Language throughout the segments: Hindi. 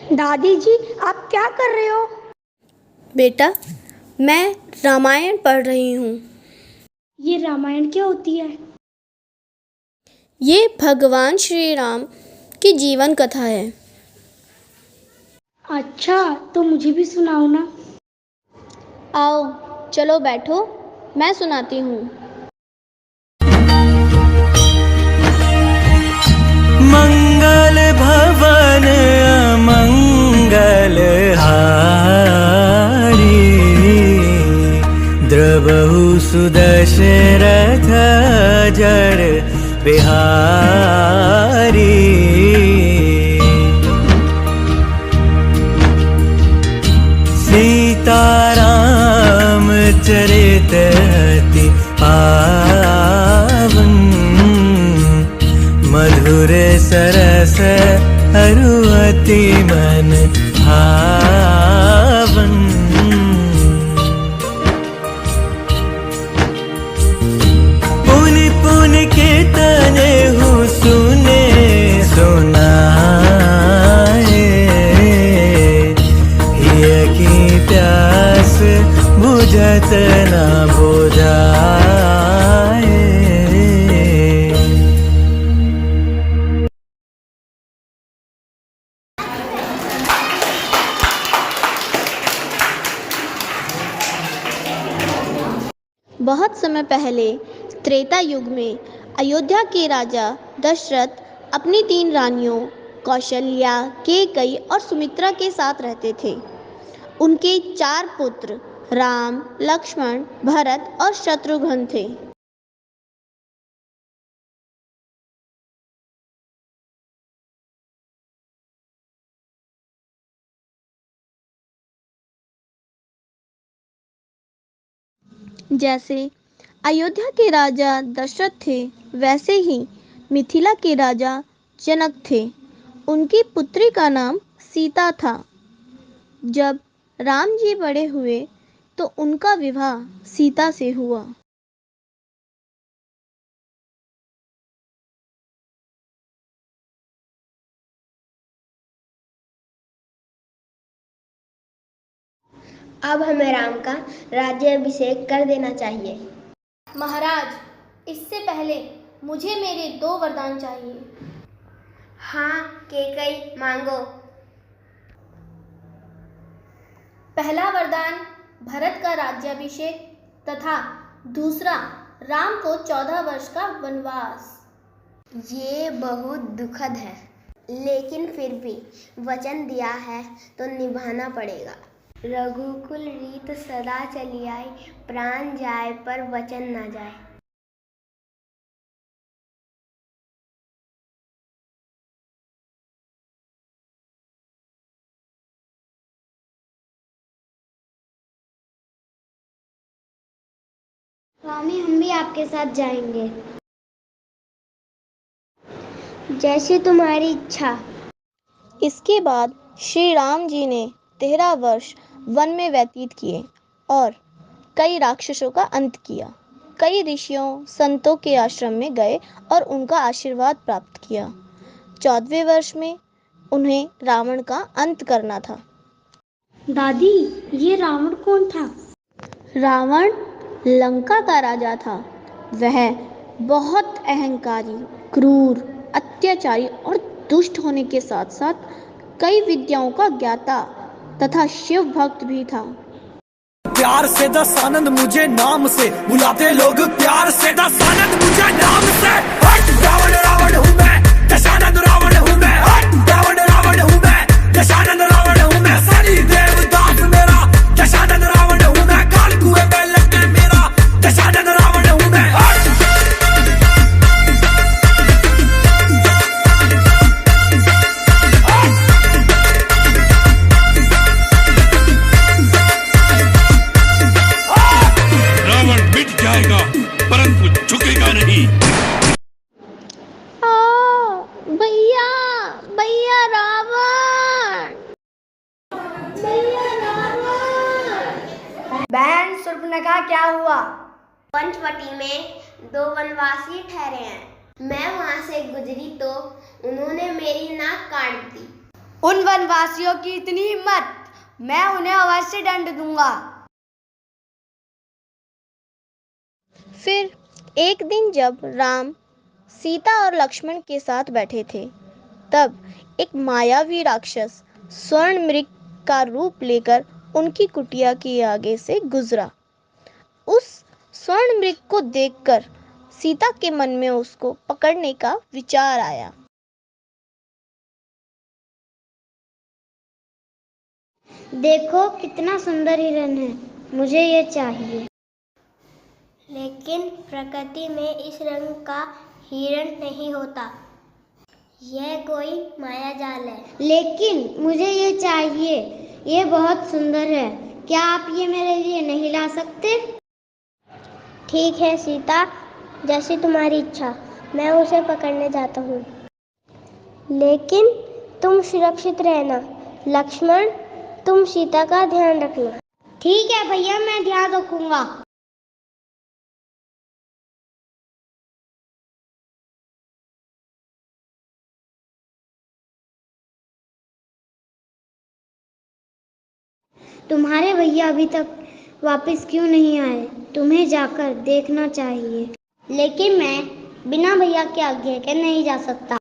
दादी जी, आप क्या कर रहे हो? बेटा, मैं रामायण पढ़ रही हूँ। ये रामायण क्या होती है? ये भगवान श्री राम की जीवन कथा है। अच्छा, तो मुझे भी सुनाओ ना। आओ, चलो बैठो, मैं सुनाती हूँ। मंगल भवन अमंगल हारी, द्रवहु सुदशरथ जर बिहारी। सीताराम चरित अति पावन, मधुर सरस अरु अति मन भावन। पुनि पुनि के तनेहु सुने सुनाए, हिय की प्यास बुझत न बुझाए। बहुत समय पहले त्रेता युग में अयोध्या के राजा दशरथ अपनी 3 रानियों कौशल्या, कैकेयी और सुमित्रा के साथ रहते थे। उनके 4 पुत्र राम, लक्ष्मण, भरत और शत्रुघ्न थे। जैसे अयोध्या के राजा दशरथ थे, वैसे ही मिथिला के राजा जनक थे। उनकी पुत्री का नाम सीता था। जब राम जी बड़े हुए तो उनका विवाह सीता से हुआ। अब हमें राम का राज्याभिषेक कर देना चाहिए। महाराज, इससे पहले मुझे मेरे 2 वरदान चाहिए। हाँ कैकेयी, मांगो। पहला वरदान भरत का राज्याभिषेक तथा दूसरा राम को 14 वर्ष का वनवास। ये बहुत दुखद है, लेकिन फिर भी वचन दिया है तो निभाना पड़ेगा। रघुकुल रीत सदा चली आई, प्राण जाए पर वचन न जाए। स्वामी, हम भी आपके साथ जाएंगे। जैसे तुम्हारी इच्छा। इसके बाद श्री राम जी ने 13 वर्ष वन में व्यतीत किए और कई राक्षसों का अंत किया। कई ऋषियों संतों के आश्रम में गए और उनका आशीर्वाद प्राप्त किया। 14वें वर्ष में उन्हें रावण का अंत करना था। दादी, ये रावण कौन था? रावण लंका का राजा था। वह बहुत अहंकारी, क्रूर, अत्याचारी और दुष्ट होने के साथ साथ कई विद्याओं का ज्ञाता तथा शिव भक्त भी था। प्यार से दसानंद मुझे नाम से बुलाते लोग, प्यार से दसानंद मुझे नाम से। हट रावण रावण हूँ मैं, दशानंद रावण हूँ मैं। हट रावण रावण हूँ मैं, दशानंद रावण हूँ मैं। सनी देवदास मेरा दशानंद रावण हूँ मैं। काल कुएं में लगे मेरा दशानंद रावण हूँ मैं। परंतु झुकेगा नहीं। बहन शूर्पणखा क्या हुआ? पंचवटी में 2 वनवासी ठहरे हैं। मैं वहां से गुजरी तो उन्होंने मेरी नाक काट दी। उन वनवासियों की इतनी हिम्मत! मैं उन्हें अवश्य दंड दूंगा। फिर एक दिन जब राम, सीता और लक्ष्मण के साथ बैठे थे, तब एक मायावी राक्षस स्वर्ण मृग का रूप लेकर उनकी कुटिया के आगे से गुजरा। उस स्वर्ण मृग को देखकर सीता के मन में उसको पकड़ने का विचार आया। देखो कितना सुंदर हिरन है, मुझे ये चाहिए। लेकिन प्रकृति में इस रंग का हिरण नहीं होता, यह कोई माया जाल है। लेकिन मुझे ये चाहिए, ये बहुत सुंदर है। क्या आप ये मेरे लिए नहीं ला सकते? ठीक है सीता, जैसी तुम्हारी इच्छा, मैं उसे पकड़ने जाता हूँ। लेकिन तुम सुरक्षित रहना। लक्ष्मण, तुम सीता का ध्यान रखना। ठीक है भैया, मैं ध्यान रखूंगा। तुम्हारे भैया अभी तक वापस क्यों नहीं आए? तुम्हें जाकर देखना चाहिए। लेकिन मैं बिना भैया के आज्ञा के नहीं जा सकता।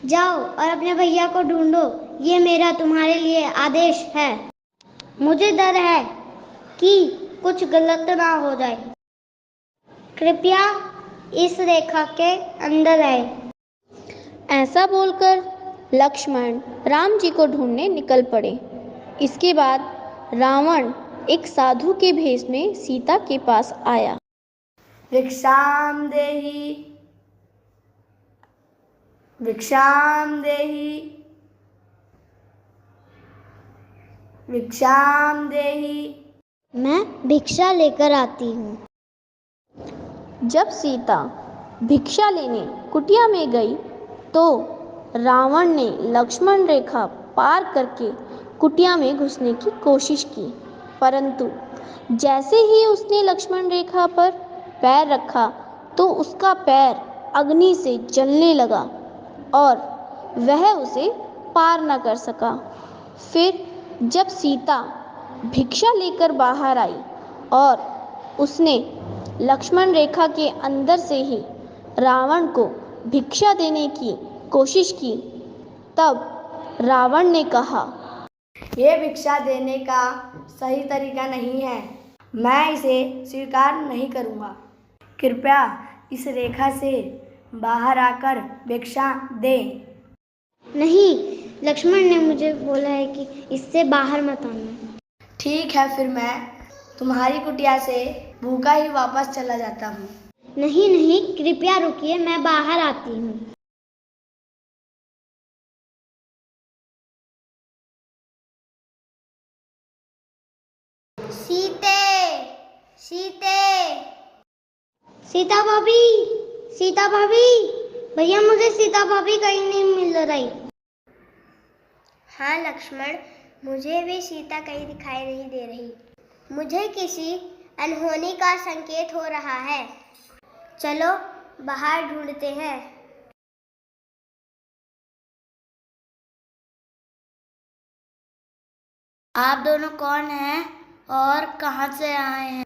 जाओ और अपने भैया को ढूंढो, ये मेरा तुम्हारे लिए आदेश है। मुझे डर है कि कुछ गलत ना हो जाए। कृपया इस रेखा के अंदर आए। ऐसा बोलकर लक्ष्मण राम जी को ढूंढने निकल पड़े। इसके बाद रावण एक साधु के भेष में सीता के पास आया। भिक्षाम देहि, भिक्षाम देहि, भिक्षाम देहि। मैं भिक्षा लेकर आती हूँ। जब सीता भिक्षा लेने कुटिया में गई तो रावण ने लक्ष्मण रेखा पार करके कुटिया में घुसने की कोशिश की, परंतु जैसे ही उसने लक्ष्मण रेखा पर पैर रखा तो उसका पैर अग्नि से जलने लगा और वह उसे पार न कर सका। फिर जब सीता भिक्षा लेकर बाहर आई और उसने लक्ष्मण रेखा के अंदर से ही रावण को भिक्षा देने की कोशिश की, तब रावण ने कहा, ये भिक्षा देने का सही तरीका नहीं है, मैं इसे स्वीकार नहीं करूँगा। कृपया इस रेखा से बाहर आकर भिक्षा दें। नहीं, लक्ष्मण ने मुझे बोला है कि इससे बाहर मत आना। ठीक है, फिर मैं तुम्हारी कुटिया से भूखा ही वापस चला जाता हूँ। नहीं नहीं, कृपया रुकिए, मैं बाहर आती हूँ। सीते, सीते। सीता भाभी, सीता भाभी, भैया मुझे सीता भाभी कहीं नहीं मिल रही। हाँ लक्ष्मण, मुझे भी सीता कहीं दिखाई नहीं दे रही। मुझे किसी अनहोनी का संकेत हो रहा है। चलो बाहर ढूंढते हैं। आप दोनों कौन हैं और कहाँ से आए हैं?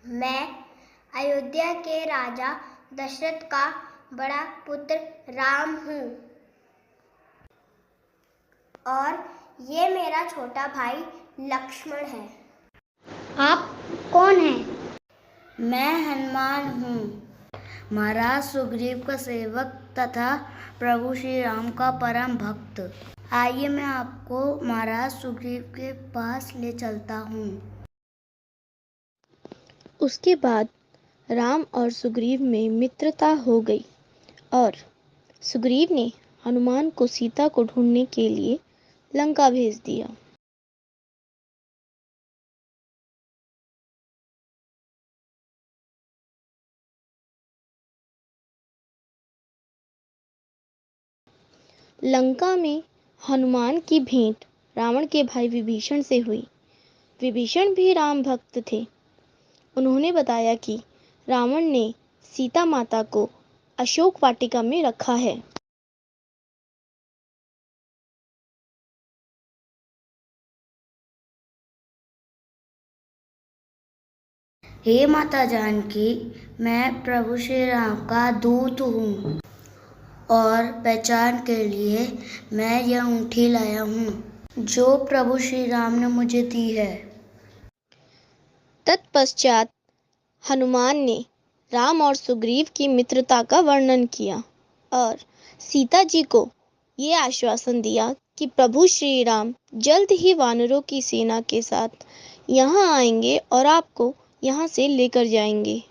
मैं अयोध्या के राजा दशरथ का बड़ा पुत्र राम हूँ और ये मेरा छोटा भाई लक्ष्मण है। आप कौन हैं? मैं हनुमान हूँ, महाराज सुग्रीव का सेवक तथा प्रभु श्री राम का परम भक्त। आइए मैं आपको महाराज सुग्रीव के पास ले चलता हूँ। उसके बाद राम और सुग्रीव में मित्रता हो गई और सुग्रीव ने हनुमान को सीता को ढूंढने के लिए लंका भेज दिया। लंका में हनुमान की भेंट रावण के भाई विभीषण से हुई। विभीषण भी राम भक्त थे। उन्होंने बताया कि रावण ने सीता माता को अशोक वाटिका में रखा है। हे माता जानकी, मैं प्रभु श्री राम का दूत हूँ और पहचान के लिए मैं यह अंगूठी लाया हूँ जो प्रभु श्री राम ने मुझे दी है। तत्पश्चात हनुमान ने राम और सुग्रीव की मित्रता का वर्णन किया और सीता जी को ये आश्वासन दिया कि प्रभु श्री राम जल्द ही वानरों की सेना के साथ यहाँ आएंगे और आपको यहाँ से लेकर जाएंगे।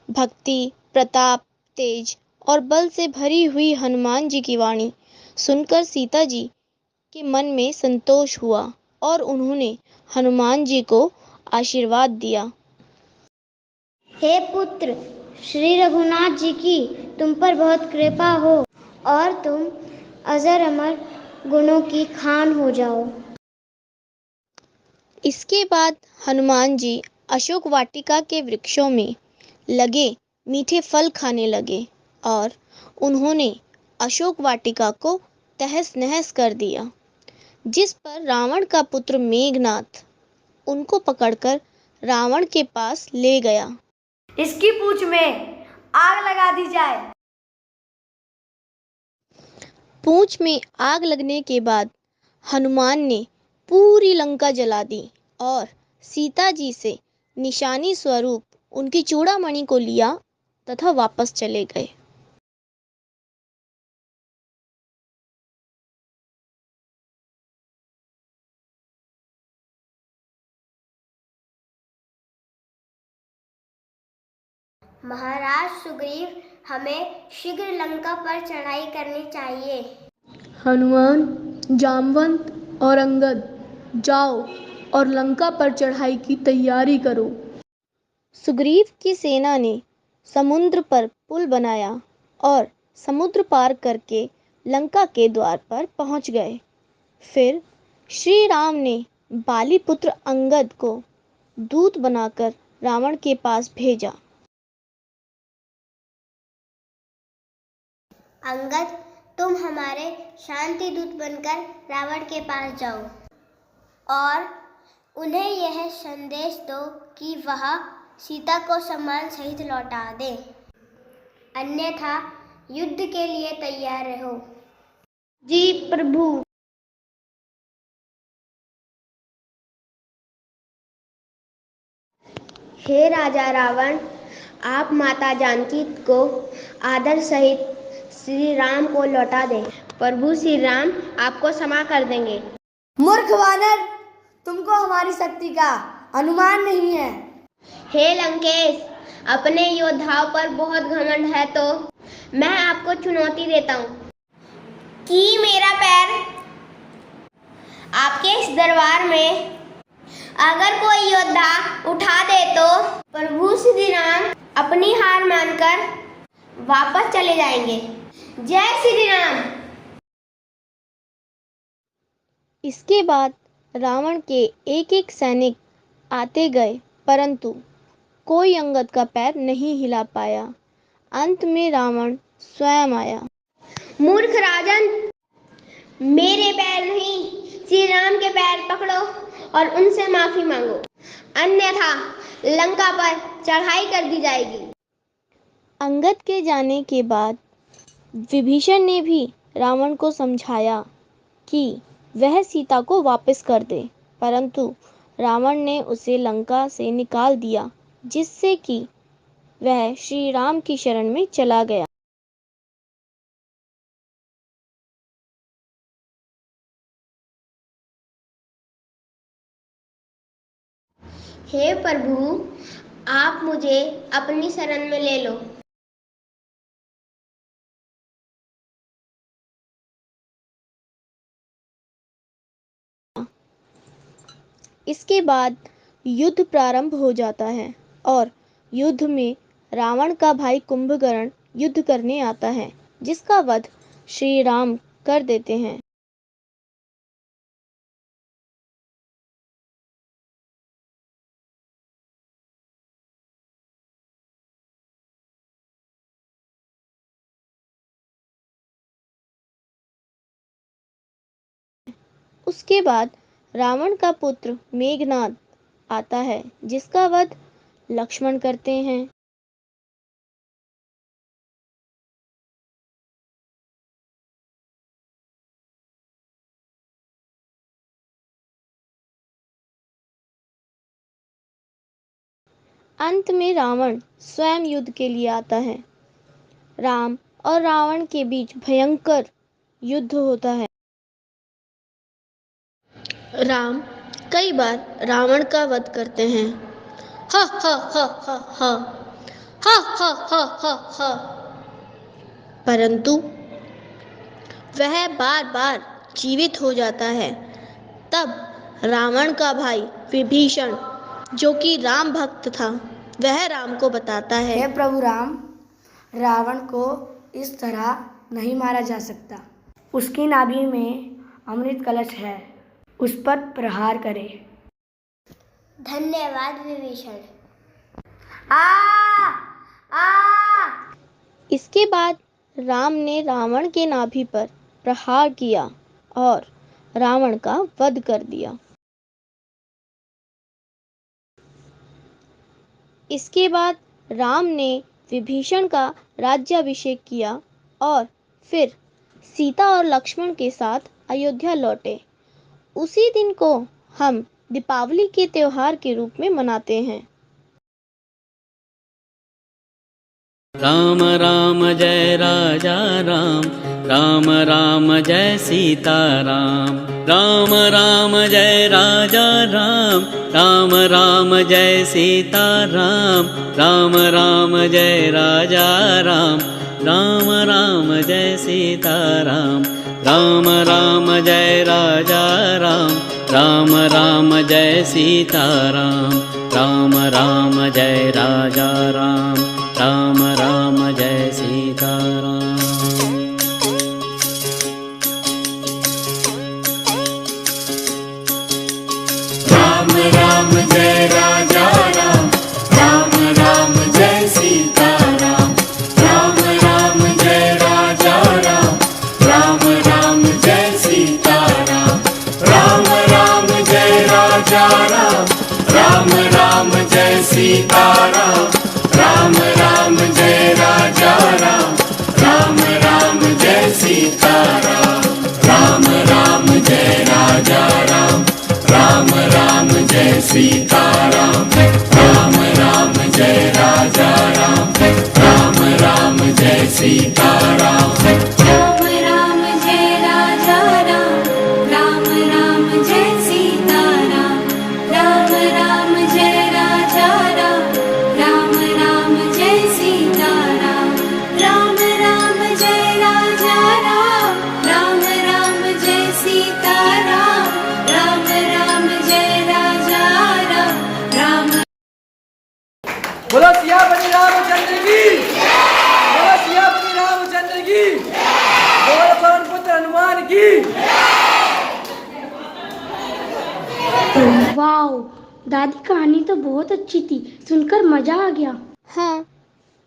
भक्ति, प्रताप, तेज और बल से भरी हुई हनुमान जी की वाणी सुनकर सीता जी के मन में संतोष हुआ और उन्होंने हनुमान जी को आशीर्वाद दिया। हे पुत्र, श्री रघुनाथ जी की तुम पर बहुत कृपा हो और तुम अजर अमर गुणों की खान हो जाओ। इसके बाद हनुमान जी अशोक वाटिका के वृक्षों में लगे मीठे फल खाने लगे और उन्होंने अशोक वाटिका को तहस नहस कर दिया, जिस पर रावण का पुत्र मेघनाथ उनको पकड़कर रावण के पास ले गया। इसकी पूंछ में आग लगा दी जाए। पूंछ में आग लगने के बाद हनुमान ने पूरी लंका जला दी और सीता जी से निशानी स्वरूप उनकी चूड़ामणि को लिया तथा वापस चले गए। महाराज सुग्रीव, हमें शीघ्र लंका पर चढ़ाई करनी चाहिए। हनुमान, जामवंत और अंगद, जाओ और लंका पर चढ़ाई की तैयारी करो। सुग्रीव की सेना ने समुद्र पर पुल बनाया और समुद्र पार करके लंका के द्वार पर पहुंच गए। फिर श्री राम ने बाली पुत्र अंगद को दूत बनाकर रावण के पास भेजा। अंगद, तुम हमारे शांति दूत बनकर रावण के पास जाओ और उन्हें यह संदेश दो कि वह सीता को सम्मान सहित लौटा दे, अन्यथा युद्ध के लिए तैयार रहो। जी प्रभु। हे राजा रावण, आप माता जानकी को आदर सहित श्री राम को लौटा दें। प्रभु श्री राम आपको क्षमा कर देंगे। मूर्ख वानर, तुमको हमारी शक्ति का अनुमान नहीं है। हे लंकेश, अपने योद्धाओं पर बहुत घमंड है तो मैं आपको चुनौती देता हूँ कि मेरा पैर आपके इस दरबार में अगर कोई योद्धा उठा दे तो प्रभु श्री राम अपनी हार मानकर वापस चले जाएंगे। जय श्री राम। इसके बाद रावण के एक एक सैनिक आते गए, परंतु कोई अंगद का पैर नहीं हिला पाया। अंत में रावण स्वयं आया। मूर्ख राजन, मेरे पैर नहीं, श्री राम के पैर पकड़ो और उनसे माफी मांगो, अन्यथा लंका पर चढ़ाई कर दी जाएगी। अंगद के जाने के बाद विभीषण ने भी रावण को समझाया कि वह सीता को वापस कर दे, परंतु रावण ने उसे लंका से निकाल दिया, जिससे कि वह श्री राम की शरण में चला गया। हे प्रभु, आप मुझे अपनी शरण में ले लो। इसके बाद युद्ध प्रारंभ हो जाता है और युद्ध में रावण का भाई कुंभकर्ण युद्ध करने आता है, जिसका वध श्री राम कर देते हैं। उसके बाद रावण का पुत्र मेघनाद आता है, जिसका वध लक्ष्मण करते हैं। अंत में रावण स्वयं युद्ध के लिए आता है। राम और रावण के बीच भयंकर युद्ध होता है। राम कई बार रावण का वध करते हैं। हा हा हा हा हा हा हा हा हा हा, परंतु वह बार बार जीवित हो जाता है। तब रावण का भाई विभीषण, जो कि राम भक्त था, वह राम को बताता है, हे प्रभु राम, रावण को इस तरह नहीं मारा जा सकता। उसकी नाभि में अमृत कलश है, उस पर प्रहार करें। धन्यवाद विभीषण। इसके बाद राम ने रावण के नाभि पर प्रहार किया और रावण का वध कर दिया। इसके बाद राम ने विभीषण का राज्याभिषेक किया और फिर सीता और लक्ष्मण के साथ अयोध्या लौटे। उसी दिन को हम दीपावली के त्योहार के रूप में मनाते हैं। राम राम जय राजा राम, राम राम जय सीता राम। राम राम जय राजा राम, राम राम जय सीता राम। राम राम जय राजा राम, राम राम जय सीता राम। राम राम जय राजा राम, राम राम जय सीता राम। राम राम जय राजा राम, राम राम जय सीता राम। राम राम जय राजा राम, राम राम जय सीता राम। राम राम जय राजा राम, राम राम जय सीता राम। राम राम जय राजा राम, राम राम जय सीता राम। राम राम जय राजा राम, राम राम जय सीता राम। राम राम जय राजा राम, राम राम जय सीता राम। राम राम जय राजा राम, राम राम जय सीता राम। राम राम जय राजा राम, राम राम जय सीता राम। राम राम जय राजा राम, राम राम जय सीता राम। राम राम जय राजा राम, राम राम जय सीता राम। राम राम जय राजा राम, राम। बोलो सियापति रामचंद्र की, बोलो सियापति रामचंद्र की, बोलो पवन पुत्र हनुमान की। वाओ, दादी कहानी तो बहुत अच्छी थी, सुनकर मजा आ गया। हाँ,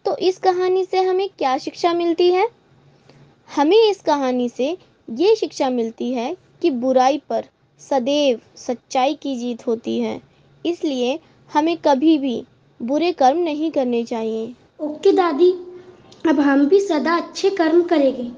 तो इस कहानी से हमें क्या शिक्षा मिलती है? हमें इस कहानी से ये शिक्षा मिलती है कि बुराई पर सदैव सच्चाई की जीत होती है। इसलिए हमें कभी भी बुरे कर्म नहीं करने चाहिए। ओके दादी, अब हम भी सदा अच्छे कर्म करेंगे।